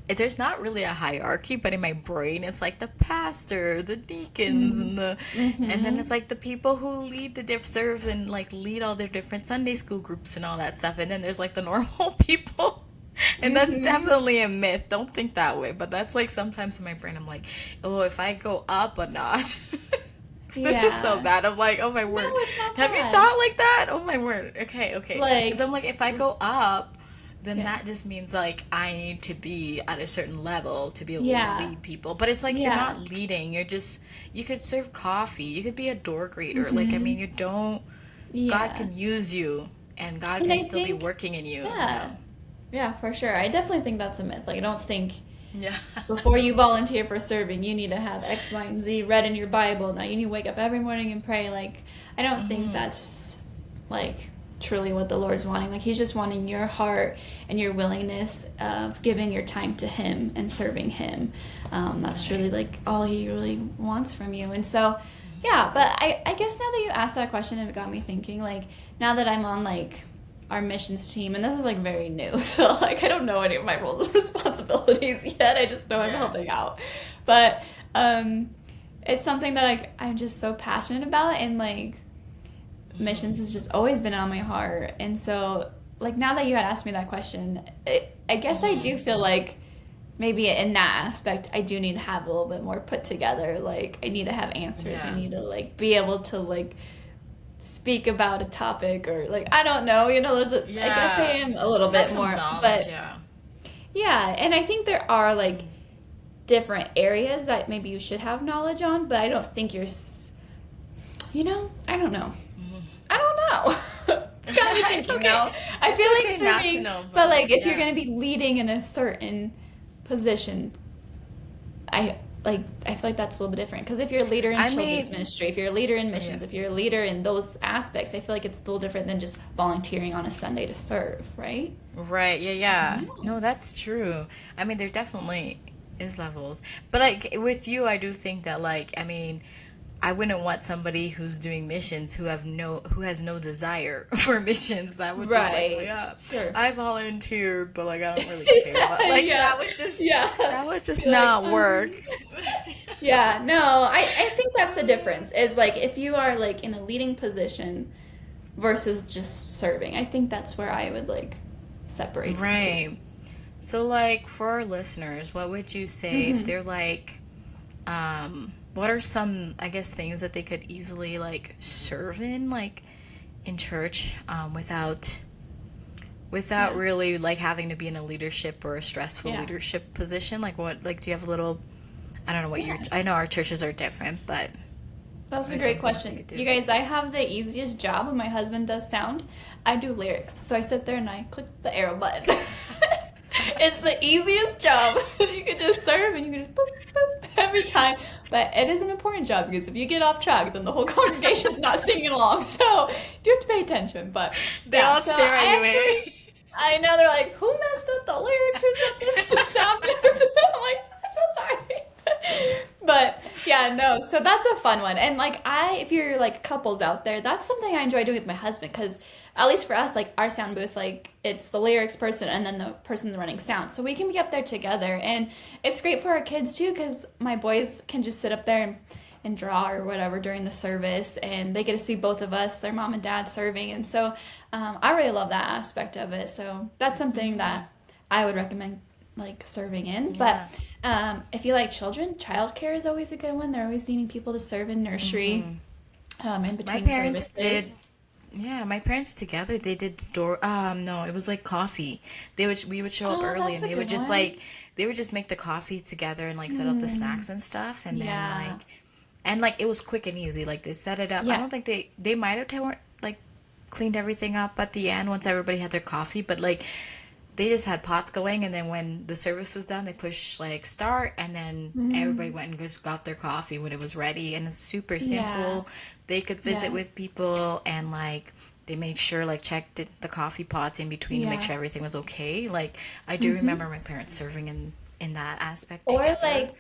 there's not really a hierarchy, but in my brain it's like the pastor, the deacons Mm. and the and then Mm-hmm. it's like the people who lead the diff serves and like lead all their different Sunday school groups and all that stuff. And then there's like the normal people. And that's Mm-hmm. definitely a myth. Don't think that way. But that's like sometimes in my brain, I'm like, oh, if I go up a notch, this is so Yeah. bad. I'm like, oh my No, word. it's not Have you bad. thought like that? Oh my word. Okay, okay. Because Like, I'm like, if I go up, then yeah. that just means like I need to be at a certain level to be able to Yeah. lead people. But it's like you're Yeah. not leading. You're just, you could serve coffee. You could be a door greeter. Like, I mean, Mm-hmm. you don't, God Yeah. can use you and God And can I still be think, working in you, you yeah. know? Yeah, for sure. I definitely think that's a myth. Like, I don't think Yeah. before you volunteer for serving, you need to have X, Y, and Z read in your Bible. Now you need to wake up every morning and pray. Like, I don't think that's like truly what the Lord's wanting. Like, He's just wanting your heart and your willingness of giving your time to Him and serving Him. That's Right. truly like all He really wants from you. And so, yeah, but I guess now that you asked that question, it got me thinking, like, now that I'm on like our missions team, and this is like very new, so like I don't know any of my roles and responsibilities yet. I just know I'm Yeah. helping out, but um, it's something that like I'm just so passionate about, and like missions has just always been on my heart. And so like now that you had asked me that question, I guess I do feel like maybe in that aspect I do need to have a little bit more put together. Like I need to have answers. I Yeah. need to like be able to like speak about a topic, or like I don't know, I guess I Yeah. am a little Just have bit some more, knowledge, but yeah. yeah, and I think there are like different areas that maybe you should have knowledge on, but I don't think I don't know. I don't know. It's got me It's thinking okay. now. I It's feel like okay not to serving, know, but but like if you're yeah. going to be leading in a certain position, I I feel like that's a little bit different because if you're a leader in I children's mean, ministry, if you're a leader in yeah. missions, if you're a leader in those aspects, I feel like it's a little different than just volunteering on a Sunday to serve, right? Right, yeah, I yeah. don't know. No, that's true. I mean, there definitely is levels. But like with you, I do think that like, I mean, I wouldn't want somebody who's doing missions who has no desire for missions. I would just like, oh Right. yeah, Sure. I volunteered, but like I don't really care. But like Yeah. Yeah. that would just You're like, not work. yeah, no, I think that's the difference. Is like if you are like in a leading position versus just serving. I think that's where I would like separate the two. Right. So like for our listeners, what would you say if Hmm. they're like what are some, I guess, things that they could easily like serve in, like in church, without Yeah. really like having to be in a leadership or a stressful Yeah. leadership position? Like what, like do you have a little, I don't know what your, Yeah. I know our churches are different, but That's what a are great some things you question. could do? You guys, I have the easiest job when my husband does sound. I do lyrics. So I sit there and I click the arrow button. It's the easiest job. You could just serve and you can just boop, boop every time. But it is an important job because if you get off track, then the whole congregation's not singing along. So you do have to pay attention. But They yeah, all so stare at I you, eh? actually, I know they're like, who messed up the lyrics? Who set the sound booth? I'm like, I'm so sorry. But yeah, no. So that's a fun one. And like if you're like couples out there, that's something I enjoy doing with my husband because at least for us, like our sound booth, like it's the lyrics person and then the person running sound. So we can be up there together, and it's great for our kids too because my boys can just sit up there and draw or whatever during the service, and they get to see both of us, their mom and dad serving, and so I really love that aspect of it. So that's something that I would recommend like serving in. But Yeah. if you like children, childcare is always a good one. They're always needing people to serve in nursery in My between parents did. services. Yeah, my parents together they did door no, it was like coffee. We would show up Oh, early that's and a they would good just one. like they would just make the coffee together and like set up the Mm, snacks and stuff and then yeah. like it was quick and easy. Like they set it up. I Yeah. don't think they might have like cleaned everything up at the end once everybody had their coffee, but like they just had pots going and then when the service was done they pushed like start and then everybody Mm, went and just got their coffee when it was ready and it's super yeah. simple. They could visit Yeah. with people and like they made sure like checked the coffee pots in between to make Yeah. sure everything was okay. Like I do remember Hmm. my parents serving in that aspect Or together. like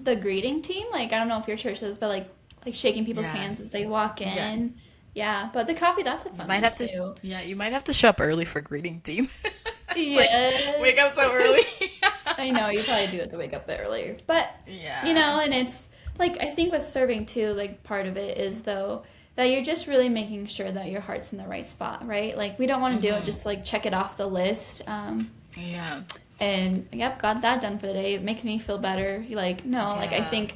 the greeting team. Like I don't know if your church does, but like shaking people's Yeah. hands as they walk Yeah. in. Yeah, but the coffee, that's a You fun might one have to too. yeah, you might have to show up early for greeting team. It's like wake up Yes. so early. I know you probably do have to wake up a bit earlier. But Yeah. and it's like I think with serving too, like part of it is though that you're just really making sure that your heart's in the right spot, right? Like we don't want to do it just to, like check it off the list. Yeah. And yep, got that done for the day. It makes me feel better. Like no, like I Yeah. think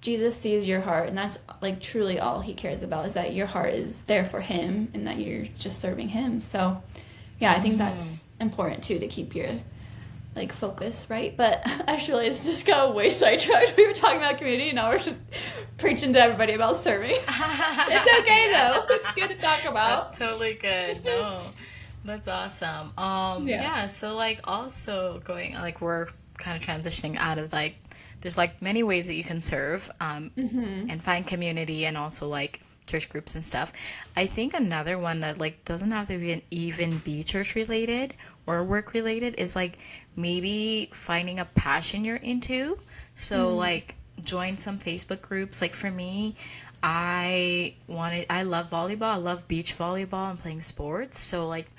Jesus sees your heart, and that's like truly all he cares about is that your heart is there for him and that you're just serving him. So, yeah, I think that's important too to keep your like focus, right? But actually, it's just got way sidetracked. We were talking about community, and now we're just preaching to everybody about serving. It's okay Yeah. though. It's good to talk about. That's totally good. No, that's awesome. Yeah. Yeah, so like also going like we're kind of transitioning out of like there's like many ways that you can serve Mm-hmm. and find community and also like church groups and stuff. I think another one that like doesn't have to even be church related or work related is like maybe finding a passion you're into. So like join some Facebook groups. Like for me, I love volleyball. I love beach volleyball and playing sports. So like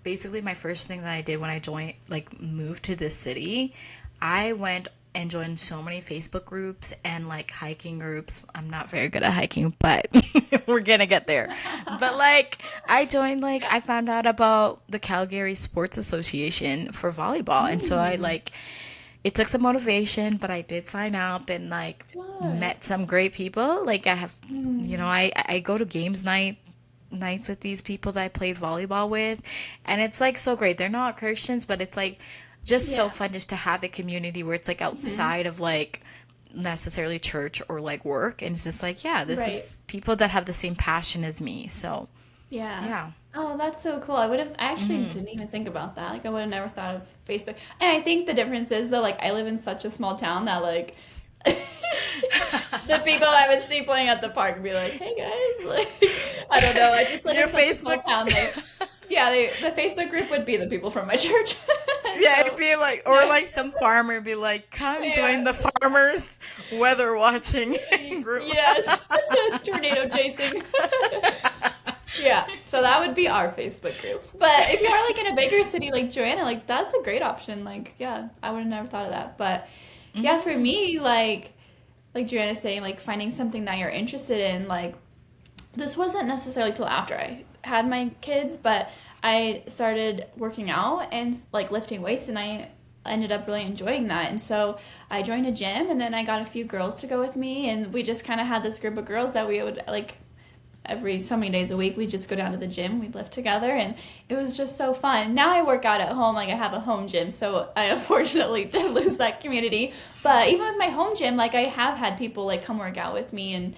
basically my first thing that I did when I joined like moved to this city, I went and joined so many Facebook groups and like hiking groups. I'm not very good at hiking, but we're gonna get there. But like I joined like I found out about the Calgary Sports Association for volleyball and so I Mm, like it took some motivation, but I did sign up and like good. met some great people. Like I have, Mm, I go to nights with these people that I played volleyball with, and it's like so great. They're not Christians, but it's like just so yeah. fun just to have a community where it's like Mm-hmm. outside of like necessarily church or like work, and it's just like, yeah, this Right. is people that have the same passion as me. So Yeah. yeah. Oh, that's so cool. I actually didn't even think about that. Like, I would have never thought of Facebook. And I think the difference is, though, like, I live in such a small town that, like, the people I would see playing at the park would be like, hey, guys. Like, I don't know. I just live Your in such a small Facebook. town. The Facebook group would be the people from my church. Yeah, it'd So, be like, or like some farmer be like, come join yeah. the farmers weather watching group. Yes. Tornado chasing. Yeah, so that would be our Facebook groups. But if you're like in a bigger city like Joanna, like that's a great option. Like, yeah, I would have never thought of that. But yeah, for me, like Joanna's saying, like finding something that you're interested in, like this wasn't necessarily till after I had my kids, but I started working out and like lifting weights, and I ended up really enjoying that. And so I joined a gym, and then I got a few girls to go with me, and we just kind of had this group of girls that we would like every so many days a week we'd just go down to the gym, we'd lift together, and it was just so fun. Now I work out at home, like I have a home gym, so I unfortunately did lose that community. But even with my home gym, like I have had people like come work out with me, and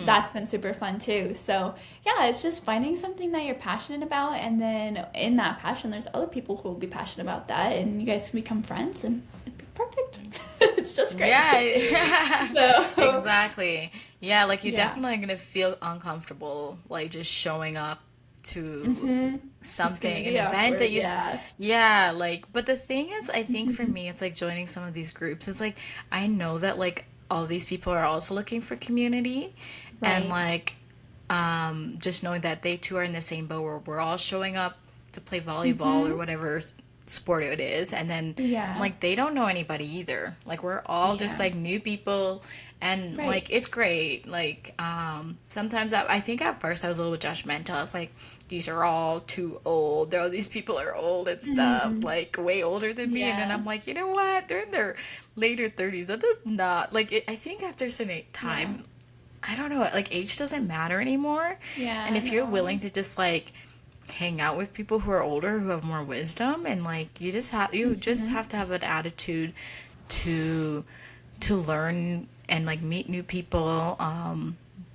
that's been super fun too. So yeah, it's just finding something that you're passionate about, and then in that passion there's other people who will be passionate about that, and you guys can become friends, and it'd be perfect. It's just great. Yeah. So Exactly. Yeah, like you're yeah. definitely gonna feel uncomfortable like just showing up to Hmm. It's gonna something, an be event awkward, that yeah. yeah, like, but the thing is, I think for me, it's like joining some of these groups. It's like, I know that like all these people are also looking for community, and Right. like, just knowing that they too are in the same boat where we're all showing up to play volleyball or Hmm. whatever sport it is, and then Yeah. like they don't know anybody either. Like we're all just Yeah. like new people, and Right. like it's great. Like sometimes I think at first I was a little judgmental. I was like, these are all too old. All these people are old and stuff, Hmm. like way older than me. And then Yeah. I'm like, you know what? They're in their later 30s. That does not like it, I think after a certain Yeah. time, I don't know, like age doesn't matter anymore. And Yeah. if you're No. willing to just like hang out with people who are older, who have more wisdom, and like you just have to have an attitude to learn and like meet new people.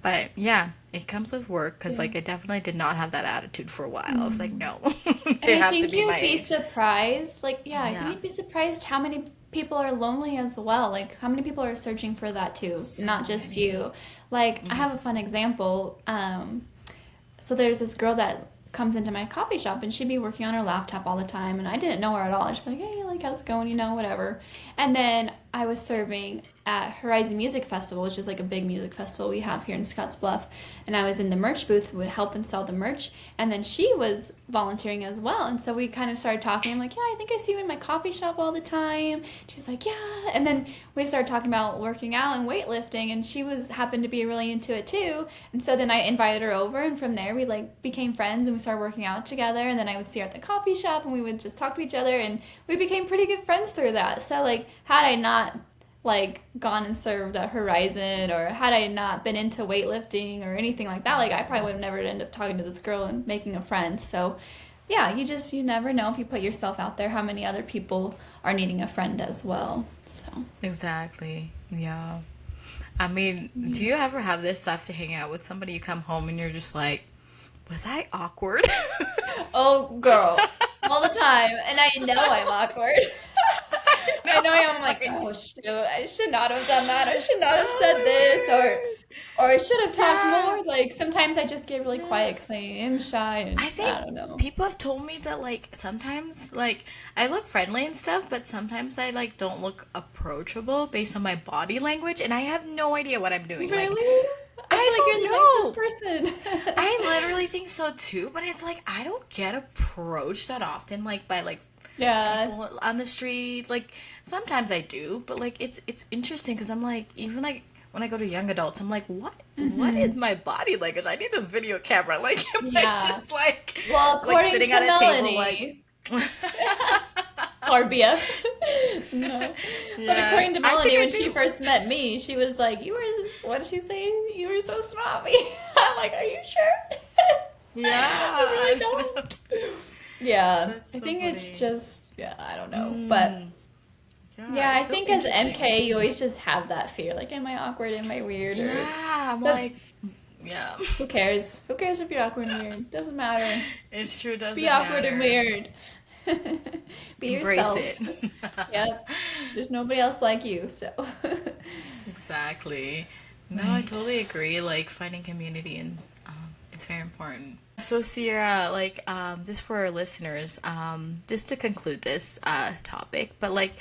But yeah, it comes with work because Yeah. like I definitely did not have that attitude for a while. I was like, no, And they I have to think be my you'd be age. surprised. Like, yeah, I think Yeah. you'd be surprised how many people are lonely as well. Like, how many people are searching for that too, So not just many. you. Like, I Hmm. have a fun example. So there's this girl that comes into my coffee shop, and she'd be working on her laptop all the time, and I didn't know her at all. She'd be like, hey, like, how's it going, whatever. And then I was serving at Horizon Music Festival, which is like a big music festival we have here in Scottsbluff, and I was in the merch booth with helping sell the merch, and then she was volunteering as well, and so we kind of started talking. I'm like, yeah, I think I see you in my coffee shop all the time. She's like, yeah. And then we started talking about working out and weightlifting, and she was happened to be really into it too. And so then I invited her over, and from there we like became friends, and we started working out together. And then I would see her at the coffee shop, and we would just talk to each other, and we became pretty good friends through that. So like, had I not like gone and served at Horizon, or had I not been into weightlifting or anything like that, like I probably would have never ended up talking to this girl and making a friend. So yeah, you never know if you put yourself out there how many other people are needing a friend as well. So Exactly. Yeah. I mean, do you ever have this stuff to hang out with somebody? You come home and you're just like, was I awkward? oh girl, all the time, and I know I'm awkward. No, I know I'm like, like, oh shoot, I should not have done that. I should not have oh said this, or I should have my talked word. more. Like sometimes I just get really Yeah. quiet because I am shy, and I think I don't know. people have told me that like sometimes like I look friendly and stuff, but sometimes I like don't look approachable based on my body language, and I have no idea what I'm doing. Like Really? I I feel don't like you're the nicest know. person. I literally think so too, but it's like I don't get approached that often, like by like Yeah. people on the street. Like sometimes I do, but like it's interesting because I'm like even like when I go to young adults, I'm like, what Hmm. is my body language? I need a video camera. Like am I Yeah. just Well, like according sitting to at a table like Melanie, our BF. No. But yes, according to I think Melanie, I when she do. first met me, she was like, you were, what did she say? You were so snobby. I'm like, are you sure? I really Yeah. don't. Yeah, That's I so think it's funny. just, yeah, I don't know. But Mm, Yeah, Yeah, I so think as interesting. MK, you always just have that fear. Like, am I awkward? Am I weird? Or Yeah, I'm but like, yeah. who cares? Who cares if you're awkward and weird? Doesn't matter. It's true, Be doesn't awkward and matter. weird. Be Embrace it. yourself. Yep. There's nobody else like you, so. Exactly. No, I Right. totally agree. Like finding community and it's very important. So Sierra, like just for our listeners, just to conclude this topic, but like,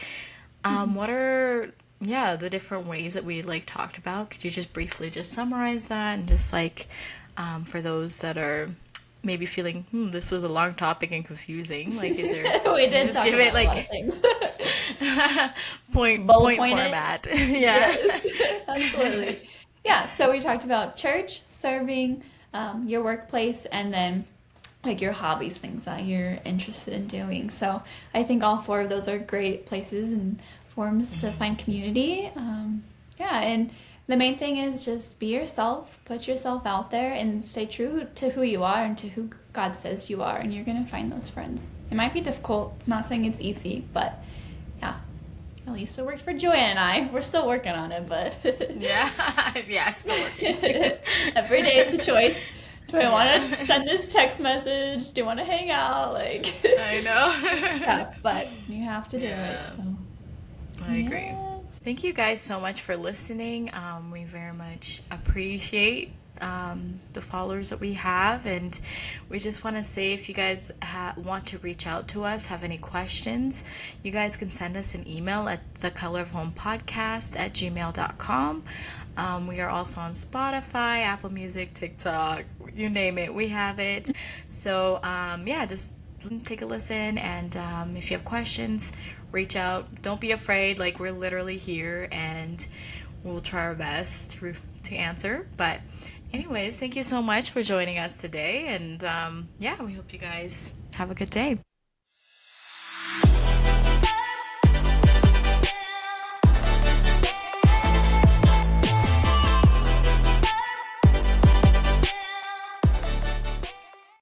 what are yeah the different ways that we like talked about? Could you just briefly just summarize that and just like for those that are maybe feeling this was a long topic and confusing, like is there? We Can you did just talk give it about a lot of like things. Bullet point point it. format? Yeah. Yes, absolutely. Yeah, so we talked about church, serving, your workplace, and then like your hobbies, things that you're interested in doing. So I think all four of those are great places and forms to find community. Yeah, and the main thing is just be yourself, put yourself out there, and stay true to who you are and to who God says you are, and you're gonna find those friends. It might be difficult, I'm not saying it's easy, but yeah, at least it worked for Joanne and I. We're still working on it, but Yeah. Yeah, still working. every day it's a choice. Do I want to Yeah. send this text message? Do I want to hang out? Like, I know. it's tough, but you have to do it. Yeah, So, I agree. yes. Thank you guys so much for listening. We very much appreciate the followers that we have, and we just want to say if you guys want to reach out to us, have any questions, you guys can send us an email at thecolorofhomepodcast@gmail.com. We are also on Spotify, Apple Music, TikTok, you name it, we have it. So yeah, just take a listen, and if you have questions, reach out. Don't be afraid. Like we're literally here, and we'll try our best to answer. But anyways, thank you so much for joining us today, and yeah, we hope you guys have a good day.